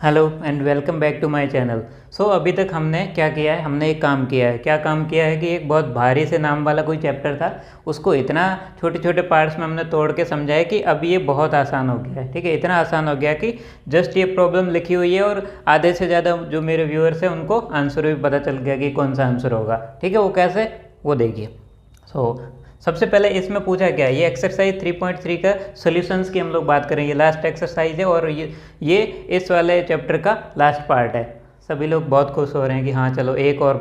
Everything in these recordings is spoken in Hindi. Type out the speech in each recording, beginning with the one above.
Hello and welcome back to my channel. So अभी तक हमने क्या किया है, हमने एक काम किया है। क्या काम किया है कि एक बहुत भारी से नाम वाला कोई चैप्टर था, उसको इतना छोटे छोटे पार्ट्स में हमने तोड़ के समझाया कि अब ये बहुत आसान हो गया है। ठीक है, इतना आसान हो गया कि जस्ट ये प्रॉब्लम लिखी हुई है और आधे से ज़्यादा जो मेरे व्यूअर्स हैं उनको आंसर भी पता चल गया कि कौन सा आंसर होगा। ठीक है, वो कैसे, वो देखिए। सबसे पहले इसमें पूछा क्या है, ये एक्सरसाइज 3.3 का सॉल्यूशंस की हम लोग बात करेंगे। लास्ट एक्सरसाइज है और ये इस वाले चैप्टर का लास्ट पार्ट है। सभी लोग बहुत खुश हो रहे हैं कि हाँ चलो एक और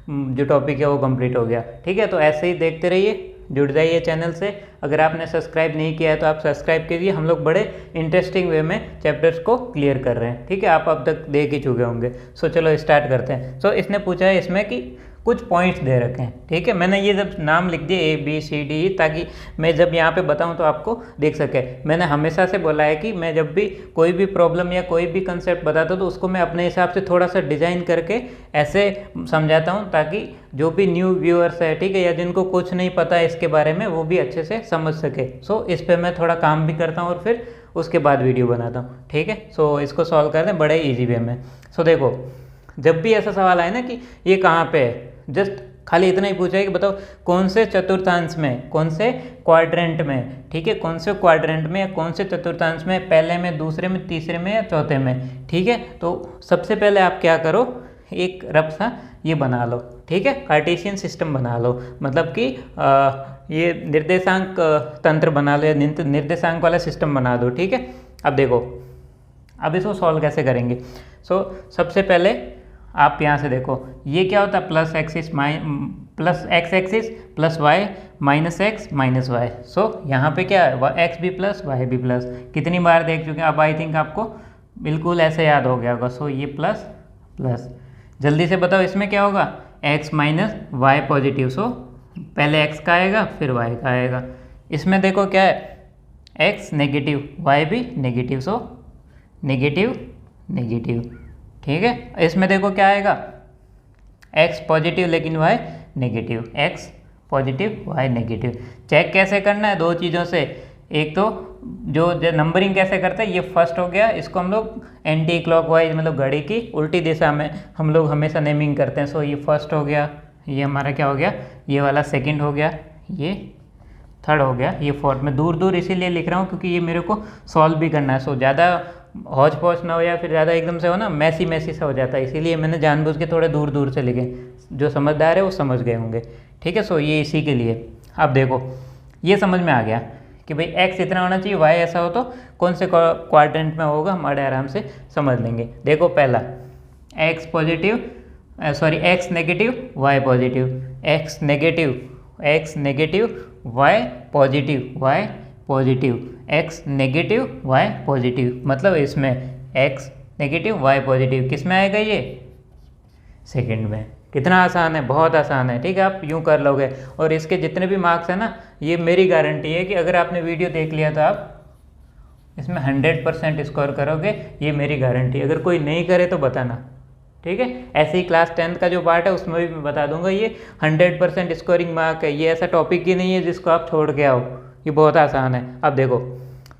जो टॉपिक है वो कंप्लीट हो गया। ठीक है, तो ऐसे ही देखते रहिए, जुड़ जाइए चैनल से। अगर आपने सब्सक्राइब नहीं किया है तो आप सब्सक्राइब कीजिए। हम लोग बड़े इंटरेस्टिंग वे में चैप्टर्स को क्लियर कर रहे हैं। ठीक है, आप अब तक देख ही चुके होंगे। चलो स्टार्ट करते हैं। इसने पूछा है इसमें कि कुछ पॉइंट्स दे रखे हैं। ठीक है, मैंने ये जब नाम लिख दिए ABCD ताकि मैं जब यहाँ पे बताऊँ तो आपको देख सके। मैंने हमेशा से बोला है कि मैं जब भी कोई भी प्रॉब्लम या कोई भी कंसेप्ट बताता हूँ तो उसको मैं अपने हिसाब से थोड़ा सा डिज़ाइन करके ऐसे समझाता हूँ ताकि जो भी न्यू व्यूअर्स है, ठीक है, या जिनको कुछ नहीं पता है इसके बारे में, वो भी अच्छे से समझ सके। इस पर मैं थोड़ा काम भी करता हूँ और फिर उसके बाद वीडियो बनाता हूँ। ठीक है, इसको सॉल्व करते हैं बड़े ईजी वे में। देखो, जब भी ऐसा सवाल आए ना कि ये कहाँ पे है, जस्ट खाली इतना ही पूछा है कि बताओ कौन से चतुर्थांश में, कौन से क्वाड्रेंट में। ठीक है, कौन से क्वाड्रेंट में या कौन से चतुर्थांश में, पहले में, दूसरे में, तीसरे में या चौथे में। ठीक है, तो सबसे पहले आप क्या करो, एक रफ सा ये बना लो। ठीक है, कार्टेशियन सिस्टम बना लो, मतलब कि ये निर्देशांक तंत्र बना लो या निर्देशांक वाला सिस्टम बना दो। ठीक है, अब देखो, अब इसको सॉल्व कैसे करेंगे। सबसे पहले आप यहाँ से देखो, ये क्या होता है, plus X axis plus Y minus X minus Y. यहाँ पे क्या है, एक्स भी प्लस वाई भी प्लस। कितनी बार देख चुके हैं, अब आई थिंक आपको बिल्कुल ऐसे याद हो गया होगा। ये प्लस प्लस, जल्दी से बताओ इसमें क्या होगा, एक्स माइनस वाई पॉजिटिव। पहले एक्स का आएगा फिर वाई का आएगा। इसमें देखो क्या है, एक्स नेगेटिव वाई भी नेगेटिव, नेगेटिव नेगेटिव। ठीक है, इसमें देखो क्या आएगा, x पॉजिटिव लेकिन y negative, x positive y negative. Check कैसे करना है, दो चीज़ों से। एक तो जो नंबरिंग कैसे करते हैं, ये फर्स्ट हो गया, इसको हम लोग एंटी क्लॉकवाइज मतलब घड़ी की उल्टी दिशा में हम लोग हमेशा नेमिंग करते हैं। ये फर्स्ट हो गया, ये हमारा क्या हो गया, ये वाला सेकेंड हो गया, ये थर्ड हो गया, ये फोर्थ। में दूर दूर इसीलिए लिख रहा हूँ क्योंकि ये मेरे को सॉल्व भी करना है। ज़्यादा हौच पौच ना हो या फिर ज़्यादा एकदम से हो ना, मैसी सा हो जाता है, इसीलिए मैंने जानबूझ के थोड़े दूर दूर से लिखे। जो समझदार है वो समझ गए होंगे। ठीक है, ये इसी के लिए। अब देखो, ये समझ में आ गया कि भाई x इतना होना चाहिए, y ऐसा हो तो कौन से क्वाड्रेंट में होगा, हम बड़े आराम से समझ लेंगे। देखो पहला, x positive x negative y positive, x negative y positive, x negative y positive. मतलब इसमें x नेगेटिव y पॉजिटिव किस में आएगा, ये सेकंड में। कितना आसान है, बहुत आसान है। ठीक है, आप यूँ कर लोगे। और इसके जितने भी मार्क्स हैं ना, ये मेरी गारंटी है कि अगर आपने वीडियो देख लिया तो आप इसमें 100% स्कोर करोगे, ये मेरी गारंटी। अगर कोई नहीं करे तो बताना। ठीक है, ऐसे ही क्लास 10th का जो पार्ट है उसमें भी मैं बता दूंगा, ये 100% स्कोरिंग मार्क है। ये ऐसा टॉपिक ही नहीं है जिसको आप छोड़ के आओ, ये बहुत आसान है। अब देखो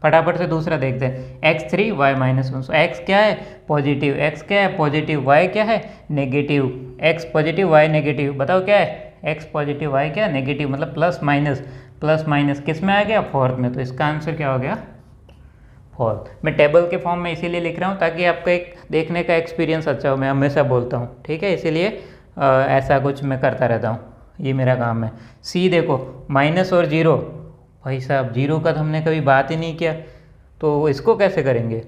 फटाफट से दूसरा देखते हैं, x3 y -1। x क्या है, पॉजिटिव, x क्या है पॉजिटिव, y क्या है negative, x positive y negative. बताओ क्या है, x पॉजिटिव y क्या नेगेटिव, मतलब प्लस माइनस किस में आ गया, फोर्थ में। तो इसका आंसर क्या हो गया, फोर्थ। मैं टेबल के फॉर्म में इसीलिए लिख रहा हूँ ताकि आपका एक देखने का एक्सपीरियंस अच्छा हो। मैं हमेशा बोलता हूँ, ठीक है, इसीलिए ऐसा कुछ मैं करता रहता हूँ, ये मेरा काम है। सी देखो, माइनस और जीरो, भाई साहब जीरो का तो हमने कभी बात ही नहीं किया, तो इसको कैसे करेंगे।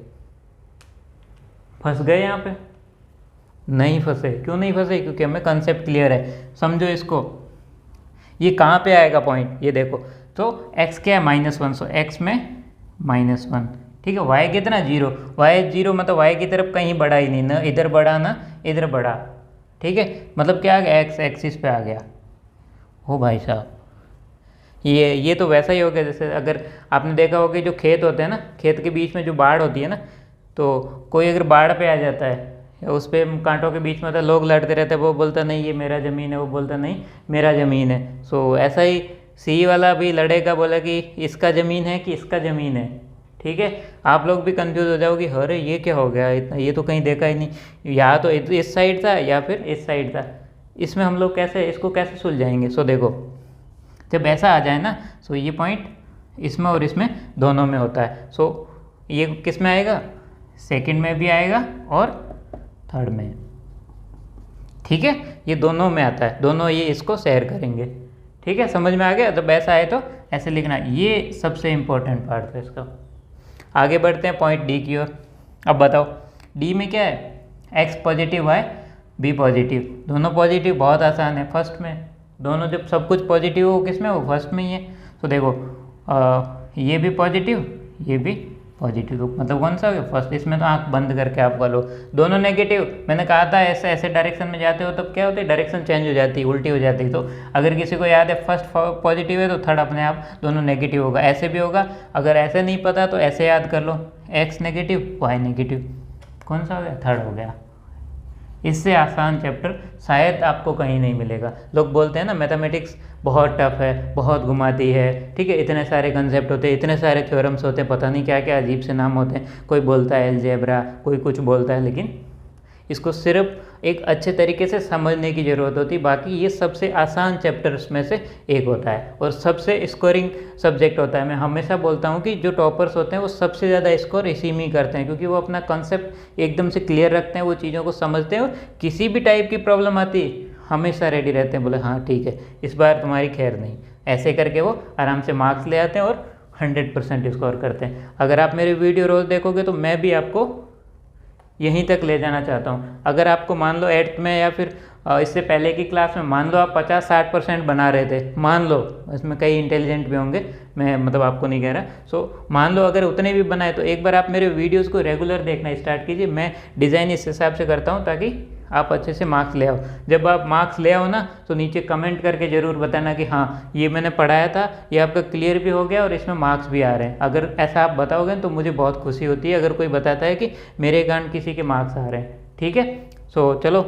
फंस गए यहाँ पे, नहीं फंसे। क्यों नहीं फंसे, क्योंकि हमें कंसेप्ट क्लियर है। समझो इसको, ये कहाँ पे आएगा पॉइंट, ये देखो। तो x क्या है -1, x में -1। ठीक है, y कितना, जीरो, y जीरो, मतलब y की तरफ कहीं बढ़ा ही नहीं, ना इधर बढ़ा ना इधर बढ़ा। ठीक है, मतलब क्या आ गया, x एक्सिस पे आ गया। हो भाई साहब, ये तो वैसा ही हो गया जैसे अगर आपने देखा होगा जो खेत होते हैं ना, खेत के बीच में जो बाढ़ होती है ना, तो कोई अगर बाढ़ पे आ जाता है, उस पर कांटों के बीच में तो लोग लड़ते रहते हैं, वो बोलता नहीं ये मेरा ज़मीन है, वो बोलता नहीं मेरा ज़मीन है। ऐसा ही सी वाला भी लड़ेगा, बोला कि इसका ज़मीन है कि इसका ज़मीन है। ठीक है। आप लोग भी कंफ्यूज हो जाओगे, अरे ये क्या हो गया, इतना ये तो कहीं देखा ही नहीं, या तो इस साइड था या फिर इस साइड था। इसमें हम लोग कैसे इसको कैसे सुलझाएंगे। सो देखो, जब ऐसा आ जाए ना, सो ये पॉइंट इसमें और इसमें दोनों में होता है। सो ये किस में आएगा, सेकंड में भी आएगा और थर्ड में, ठीक है। ये दोनों में आता है, दोनों ये इसको शेयर करेंगे, ठीक है। समझ में आ गया। जब ऐसा आए तो ऐसे लिखना, ये सबसे इम्पोर्टेंट पार्ट है इसका। आगे बढ़ते हैं पॉइंट डी की ओर। अब बताओ डी में क्या है, एक्स पॉजिटिव वाई बी पॉजिटिव, दोनों पॉजिटिव, बहुत आसान है। फर्स्ट में दोनों जब सब कुछ पॉजिटिव हो, किस में हो, फर्स्ट में ही है। तो देखो ये भी पॉजिटिव, ये भी पॉजिटिव, तो मतलब कौन सा हो गया, फर्स्ट। इसमें तो आंख बंद करके आप बोलो। दोनों नेगेटिव, मैंने कहा था ऐसे ऐसे डायरेक्शन में जाते हो तब क्या होती है, डायरेक्शन चेंज हो जाती है, उल्टी हो जाती है। तो अगर किसी को याद है फर्स्ट पॉजिटिव है तो थर्ड अपने आप दोनों नेगेटिव होगा। ऐसे भी होगा, अगर ऐसे नहीं पता तो ऐसे याद कर लो, एक्स नेगेटिव वाई नेगेटिव, कौन सा हो गया, थर्ड हो गया। इससे आसान चैप्टर शायद आपको कहीं नहीं मिलेगा। लोग बोलते हैं ना मैथमेटिक्स बहुत टफ है, बहुत घुमाती है, ठीक है, इतने सारे कंसेप्ट होते हैं, इतने सारे थ्योरम्स होते हैं, पता नहीं क्या क्या अजीब से नाम होते हैं। कोई बोलता है अलजेब्रा, कोई कुछ बोलता है, लेकिन इसको सिर्फ एक अच्छे तरीके से समझने की ज़रूरत होती है। बाकी ये सबसे आसान चैप्टर्स में से एक होता है और सबसे स्कोरिंग सब्जेक्ट होता है। मैं हमेशा बोलता हूँ कि जो टॉपर्स होते हैं वो सबसे ज़्यादा स्कोर इसी में ही करते हैं, क्योंकि वो अपना कॉन्सेप्ट एकदम से क्लियर रखते हैं, वो चीज़ों को समझते हैं और किसी भी टाइप की प्रॉब्लम आती है हमेशा रेडी रहते हैं, बोले हाँ ठीक है इस बार तुम्हारी खैर नहीं, ऐसे करके वो आराम से मार्क्स ले आते हैं और 100% स्कोर करते हैं। अगर आप मेरे वीडियो रोज़ देखोगे तो मैं भी आपको यहीं तक ले जाना चाहता हूँ। अगर आपको मान लो 8th में या फिर इससे पहले की क्लास में मान लो आप 50-60% बना रहे थे, मान लो, इसमें कई इंटेलिजेंट भी होंगे, मैं मतलब आपको नहीं कह रहा। सो मान लो अगर उतने भी बनाए तो एक बार आप मेरे वीडियोस को रेगुलर देखना स्टार्ट कीजिए। मैं डिज़ाइन इस हिसाब से करता हूँ ताकि आप अच्छे से मार्क्स ले आओ। जब आप मार्क्स ले आओ ना तो नीचे कमेंट करके ज़रूर बताना कि हाँ ये मैंने पढ़ाया था, ये आपका क्लियर भी हो गया और इसमें मार्क्स भी आ रहे हैं। अगर ऐसा आप बताओगे तो मुझे बहुत खुशी होती है अगर कोई बताता है कि मेरे कारण किसी के मार्क्स आ रहे हैं, ठीक है। सो चलो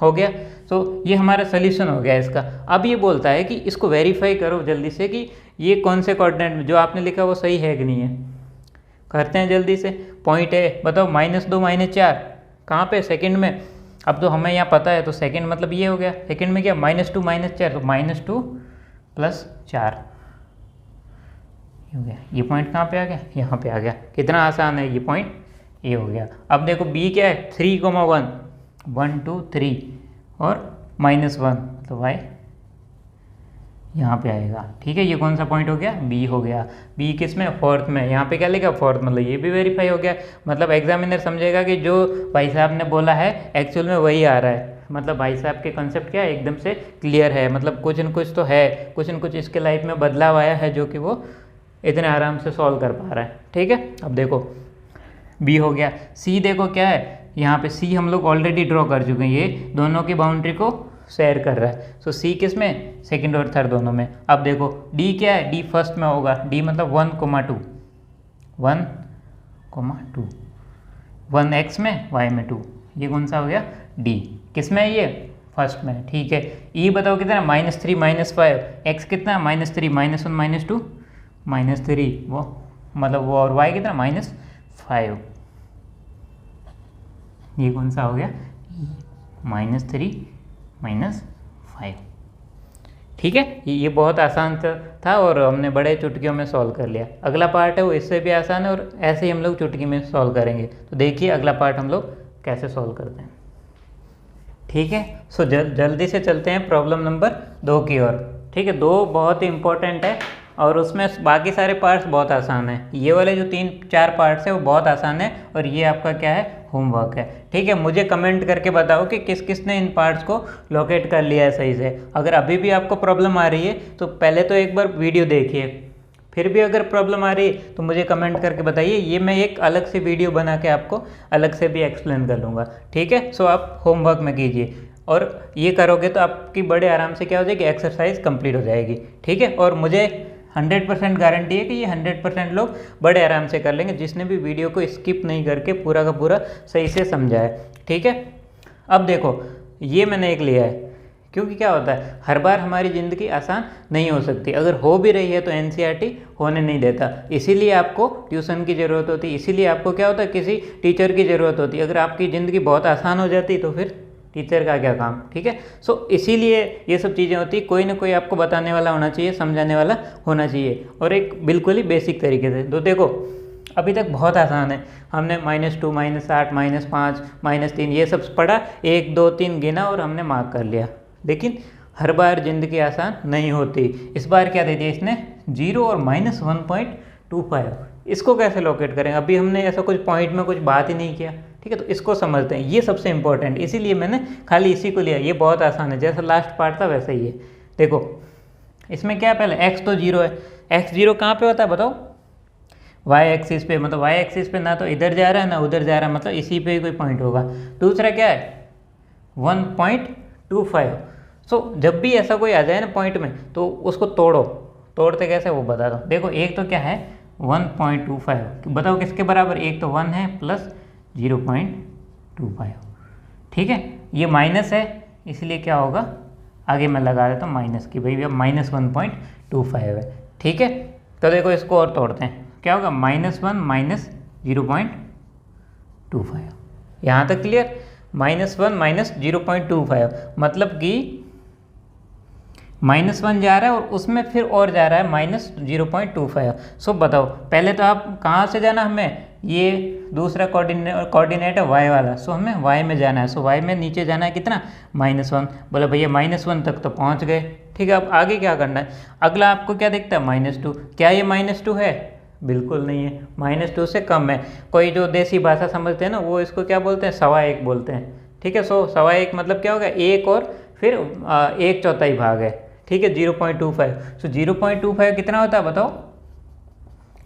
हो गया। सो ये हमारा सोल्यूशन हो गया इसका। अब ये बोलता है कि इसको वेरीफाई करो जल्दी से कि ये कौन से कोऑर्डिनेट में जो आपने लिखा वो सही है कि नहीं है। करते हैं जल्दी से। पॉइंट है, बताओ -2 -4 कहाँ पे, सेकंड में। अब तो हमें यहाँ पता है तो सेकंड मतलब ये हो गया। सेकंड में क्या, -2 -4, तो -2 + 4 ये हो गया। ये पॉइंट कहाँ पे आ गया, यहाँ पे आ गया। कितना आसान है, ये पॉइंट ये हो गया। अब देखो बी क्या है, 3,1 1 2 3 और -1 तो y यहाँ पे आएगा, ठीक है। ये कौन सा पॉइंट हो गया, बी हो गया। बी किस में, फोर्थ में। यहाँ पे क्या लिखा, फोर्थ, मतलब ये भी वेरीफाई हो गया। मतलब एग्जामिनर समझेगा कि जो भाई साहब ने बोला है एक्चुअल में वही आ रहा है। मतलब भाई साहब के कॉन्सेप्ट क्या है, एकदम से क्लियर है, मतलब कुछ न कुछ तो है, कुछ न कुछ इसके लाइफ में बदलाव आया है जो कि वो इतने आराम से सॉल्व कर पा रहा है, ठीक है। अब देखो बी हो गया। सी देखो क्या है, यहाँ पे सी हम लोग ऑलरेडी ड्रॉ कर चुके हैं, ये दोनों की बाउंड्री को शेयर कर रहा है। सो सी किस में, सेकंड और थर्ड दोनों में। अब देखो डी क्या है, डी फर्स्ट में होगा। डी मतलब 1,2 1,2 1 x में y में 2, ये कौन सा हो गया, डी। किस में है ये, फर्स्ट में, ठीक है। ई बताओ कितना, -3 -5, x कितना, -3 -1 -2 -3 वो मतलब वो, और y कितना, -5, ये कौन सा हो गया, -3 -5, ठीक है। ये बहुत आसान था और हमने बड़े चुटकियों में सॉल्व कर लिया। अगला पार्ट है वो इससे भी आसान है और ऐसे ही हम लोग चुटकी में सॉल्व करेंगे। तो देखिए अगला पार्ट हम लोग कैसे सॉल्व करते हैं, ठीक है। सो जल्दी से चलते हैं प्रॉब्लम नंबर 2 की ओर, ठीक है। 2 बहुत ही इंपॉर्टेंट है और उसमें बाकी सारे पार्ट्स बहुत आसान है। ये वाले जो 3-4 पार्ट्स है वो बहुत आसान है और ये आपका क्या है, होमवर्क है, ठीक है। मुझे कमेंट करके बताओ कि किस किस ने इन पार्ट्स को लोकेट कर लिया है सही से। अगर अभी भी आपको प्रॉब्लम आ रही है तो पहले तो एक बार वीडियो देखिए, फिर भी अगर प्रॉब्लम आ रही है तो मुझे कमेंट करके बताइए। ये मैं एक अलग से वीडियो बना के आपको अलग से भी एक्सप्लेन कर लूँगा, ठीक है। सो आप होमवर्क में कीजिए और ये करोगे तो आपकी बड़े आराम से क्या हो जाएगी, एक्सरसाइज कंप्लीट हो जाएगी, ठीक है। और मुझे 100% गारंटी है कि ये 100% लोग बड़े आराम से कर लेंगे, जिसने भी वीडियो को स्किप नहीं करके पूरा का पूरा सही से समझा है, ठीक है। अब देखो ये मैंने एक लिया है, क्योंकि क्या होता है, हर बार हमारी ज़िंदगी आसान नहीं हो सकती, अगर हो भी रही है तो एनसीईआरटी होने नहीं देता, इसीलिए आपको ट्यूशन की ज़रूरत होती है, इसीलिए आपको क्या होता है, किसी टीचर की ज़रूरत होती है। अगर आपकी ज़िंदगी बहुत आसान हो जाती तो फिर टीचर का क्या काम, ठीक है। सो इसीलिए ये सब चीज़ें होती, कोई ना कोई आपको बताने वाला होना चाहिए, समझाने वाला होना चाहिए, और एक बिल्कुल ही बेसिक तरीके से। तो देखो अभी तक बहुत आसान है, हमने -2 -8 -5 -3 ये सब पढ़ा, 1 2 3 गिना और हमने मार्क कर लिया। लेकिन हर बार ज़िंदगी आसान नहीं होती। इस बार क्या दे दिया इसने, 0 और -1.25। इसको कैसे लोकेट करें, अभी हमने ऐसा कुछ पॉइंट में कुछ बात ही नहीं किया, ठीक है। तो इसको समझते हैं, ये सबसे इंपॉर्टेंट, इसीलिए मैंने खाली इसी को लिया। ये बहुत आसान है, जैसा लास्ट पार्ट था वैसा ही है। देखो इसमें क्या है, पहले x तो 0 है, x 0 कहाँ पे होता है बताओ, y एक्सिस पे, मतलब y एक्सिस पे ना तो इधर जा रहा है ना उधर जा रहा है, मतलब इसी पे ही कोई पॉइंट होगा। दूसरा क्या है 1.25। सो जब भी ऐसा कोई आ जाए ना पॉइंट में तो उसको तोड़ो, तोड़ते कैसे वो बता दो। देखो एक तो क्या है 1.25, बताओ किसके बराबर, एक तो 1 है प्लस 0.25, ठीक है। ये माइनस है इसलिए क्या होगा, आगे मैं लगा देता हूँ माइनस की, भाई -1.25 है, ठीक है। तो देखो इसको और तोड़ते हैं, क्या होगा -1 -0.25, यहाँ तक क्लियर। -1 -0.25 मतलब कि -1 जा रहा है और उसमें फिर और जा रहा है -0.25। सो बताओ पहले तो आप कहाँ से जाना, हमें ये दूसरा कोऑर्डिनेट है y वाला, सो हमें y में जाना है। सो y में नीचे जाना है कितना, -1। बोले भैया -1 तक तो पहुँच गए, ठीक है। अब आगे क्या करना है, अगला आपको क्या दिखता है -2। क्या ये -2 है, बिल्कुल नहीं है, -2 से कम है। कोई जो देसी भाषा समझते हैं ना वो इसको क्या बोलते हैं, 1.25 बोलते हैं, ठीक है। सो 1.25 मतलब क्या होगा, 1 और फिर 1/4 भाग है, ठीक है, 0.25। सो 0.25 कितना होता है बताओ,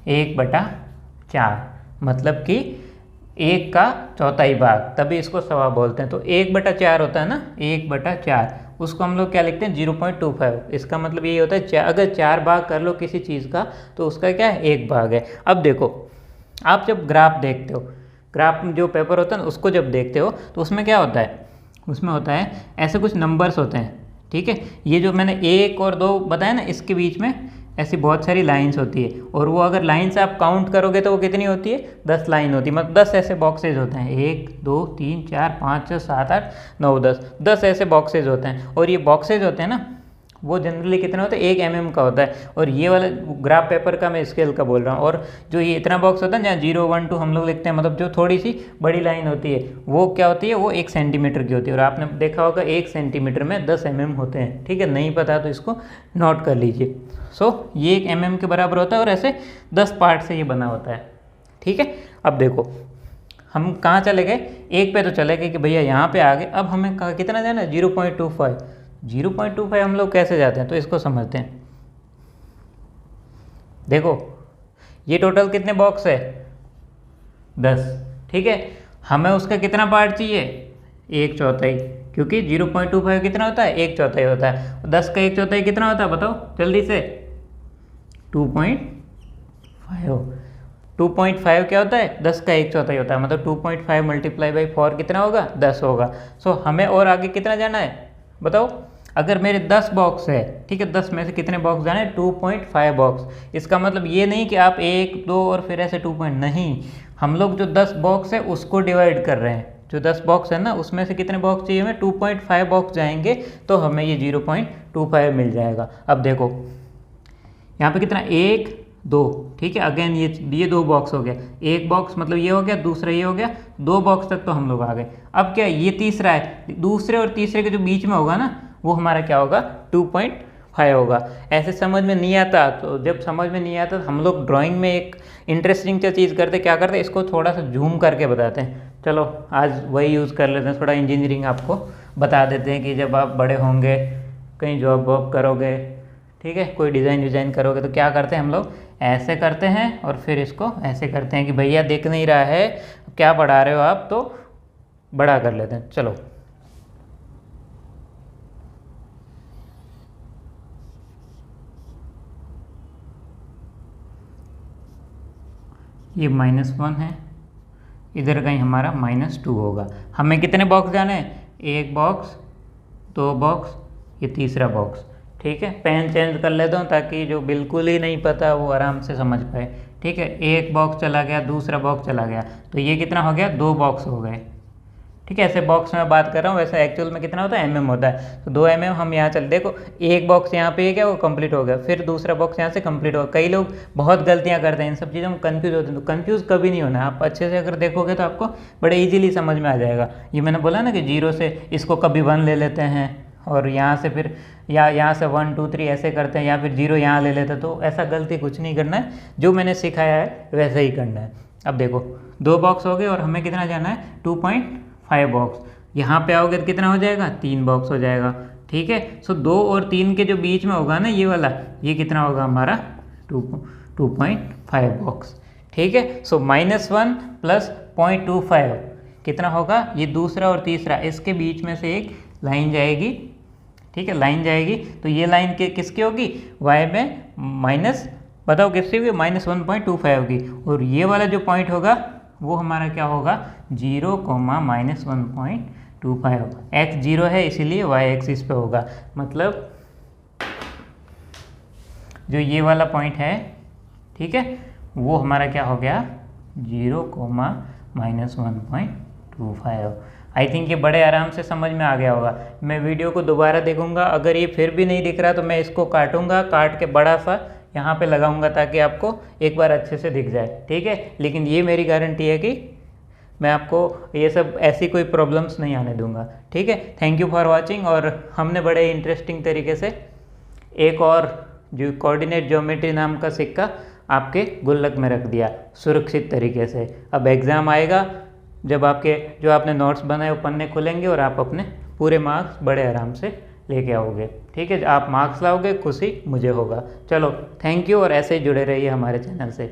1/4, मतलब कि 1 का चौथाई भाग, तभी इसको सवा बोलते हैं। तो 1/4 होता है ना, 1/4, उसको हम लोग क्या लिखते हैं 0.25। इसका मतलब यही होता है अगर 4 भाग कर लो किसी चीज़ का तो उसका क्या है 1 भाग है। अब देखो आप जब ग्राफ देखते हो, ग्राफ जो पेपर होता है ना उसको जब देखते हो तो उसमें क्या होता है, उसमें होता है ऐसे कुछ नंबर्स होते हैं, ठीक है। ये जो मैंने 1 और 2 बताया ना, इसके बीच में ऐसी बहुत सारी लाइंस होती है, और वो अगर लाइंस आप काउंट करोगे तो वो कितनी होती है, 10 लाइन होती है। मतलब 10 ऐसे बॉक्सेज होते हैं, 1 2 3 4 5 6 7 8 9 10 ऐसे बॉक्सेज होते हैं। और ये बॉक्सेज होते हैं ना वो जनरली कितने होते हैं, 1 mm का होता है। और ये वाला ग्राफ पेपर का मैं स्केल का बोल रहा हूँ। और जो ये इतना बॉक्स होता है जहाँ 0 1 2 हम लोग लिखते हैं, मतलब जो थोड़ी सी बड़ी लाइन होती है वो क्या होती है, वो 1 सेंटीमीटर की होती है। और आपने देखा होगा 1 सेंटीमीटर में 10 mm होते हैं, ठीक है। नहीं पता तो इसको नोट कर लीजिए। सो ये 1 mm के बराबर होता है और ऐसे 10 पार्ट से ये बना होता है, ठीक है। अब देखो हम कहाँ चले गए, एक पे तो चले गए कि भैया यहाँ पे आ गए। अब हमें कितना जाना है 0.25। 0.25 हम लोग कैसे जाते हैं तो इसको समझते हैं। देखो ये टोटल कितने बॉक्स है, 10, ठीक है। हमें उसका कितना पार्ट चाहिए, 1/4, क्योंकि 0.25 कितना होता है, 1/4 होता है। 10 का 1/4 कितना होता है बताओ जल्दी से, 2.5। 2.5 क्या होता है, 10 का 1/4 होता है, मतलब 2.5 × 4 कितना होगा, 10 होगा। सो हमें और आगे कितना जाना है बताओ, अगर मेरे 10 बॉक्स है, ठीक है, 10 में से कितने बॉक्स जाने, 2.5 बॉक्स। इसका मतलब ये नहीं कि आप 1 2 और फिर ऐसे 2 नहीं, हम लोग जो 10 बॉक्स है उसको डिवाइड कर रहे हैं। जो 10 बॉक्स है ना उसमें से कितने बॉक्स चाहिए हमें, 2.5 बॉक्स जाएंगे तो हमें ये 0.25 मिल जाएगा। अब देखो यहाँ पे कितना, 1 2, ठीक है। अगेन ये 2 बॉक्स हो गया, एक बॉक्स मतलब ये हो गया, दूसरा ये हो गया, 2 बॉक्स तक तो हम लोग आ गए। अब क्या ये तीसरा है, दूसरे और तीसरे के जो बीच में होगा ना वो हमारा क्या होगा, 2.5 होगा। ऐसे समझ में नहीं आता, तो जब समझ में नहीं आता तो हम लोग ड्राइंग में एक इंटरेस्टिंग चीज़ करते, क्या करते, इसको थोड़ा सा जूम करके बताते हैं। चलो आज वही यूज़ कर लेते हैं, थोड़ा इंजीनियरिंग आपको बता देते हैं कि जब आप बड़े होंगे कहीं जॉब वॉब करोगे, ठीक है, कोई डिज़ाइन करोगे तो क्या करते हैं हम लोग, ऐसे करते हैं और फिर इसको ऐसे करते हैं कि भैया दिख नहीं रहा है क्या पढ़ा रहे हो आप, तो बड़ा कर लेते हैं। चलो ये -1 है, इधर कहीं हमारा -2 होगा। हमें कितने बॉक्स जाने हैं, 1 बॉक्स 2 बॉक्स ये तीसरा बॉक्स। ठीक है, पेन चेंज कर लेता हूँ ताकि जो बिल्कुल ही नहीं पता वो आराम से समझ पाए। ठीक है, एक बॉक्स चला गया, दूसरा बॉक्स चला गया, तो ये कितना हो गया, 2 बॉक्स हो गए। ठीक है, ऐसे बॉक्स में बात कर रहा हूँ, वैसे एक्चुअल में कितना होता है, mm होता है। तो 2 mm हम यहाँ चल, देखो एक बॉक्स यहाँ पे क्या वो कंप्लीट हो गया, फिर दूसरा बॉक्स यहाँ से कंप्लीट होगा। कई लोग बहुत गलतियाँ करते हैं, इन सब चीज़ों में कंफ्यूज होते हैं, तो कंफ्यूज कभी नहीं होना। आप अच्छे से अगर देखोगे तो आपको बड़े ईजिली समझ में आ जाएगा। ये मैंने बोला ना कि 0 से इसको कभी 1 ले लेते हैं, और यहाँ से फिर या यहाँ से 1 2 3 ऐसे करते हैं, या फिर 0 यहाँ ले लेते हैं। तो ऐसा गलती कुछ नहीं करना है, जो मैंने सिखाया है वैसे ही करना है। अब देखो 2 बॉक्स हो गए और हमें कितना जाना है, 2.5 बॉक्स। यहाँ पे आओगे तो कितना हो जाएगा, 3 बॉक्स हो जाएगा। ठीक है, सो 2 और 3 के जो बीच में होगा ना ये वाला, ये कितना होगा हमारा 2.5 बॉक्स। ठीक है, सो -1 प्लस 0.25 कितना होगा, ये दूसरा और तीसरा, इसके बीच में से एक लाइन जाएगी। ठीक है, लाइन जाएगी, तो ये लाइन के किसकी होगी, y में माइनस, बताओ किसकी होगी, -1.25 होगी। और ये वाला जो पॉइंट होगा वो हमारा क्या होगा, 0, -1.25 होगा। x 0 है इसीलिए y एक्सिस पे होगा, मतलब जो ये वाला पॉइंट है, ठीक है, वो हमारा क्या हो गया, 0, -1.25। आई थिंक ये बड़े आराम से समझ में आ गया होगा। मैं वीडियो को दोबारा देखूंगा, अगर ये फिर भी नहीं दिख रहा तो मैं इसको काटूंगा, काट के बड़ा सा यहाँ पे लगाऊंगा ताकि आपको एक बार अच्छे से दिख जाए। ठीक है, लेकिन ये मेरी गारंटी है कि मैं आपको ये सब ऐसी कोई प्रॉब्लम्स नहीं आने दूंगा। ठीक है, थैंक यू फॉर वॉचिंग। और हमने बड़े इंटरेस्टिंग तरीके से एक और जो कोऑर्डिनेट ज्योमेट्री नाम का सिक्का आपके गुल्लक में रख दिया सुरक्षित तरीके से। अब एग्ज़ाम आएगा जब आपके जो आपने नोट्स बनाए वो पन्ने खुलेंगे और आप अपने पूरे मार्क्स बड़े आराम से लेके आओगे। ठीक है, आप मार्क्स लाओगे, खुशी मुझे होगा। चलो थैंक यू, और ऐसे ही जुड़े रहिए हमारे चैनल से।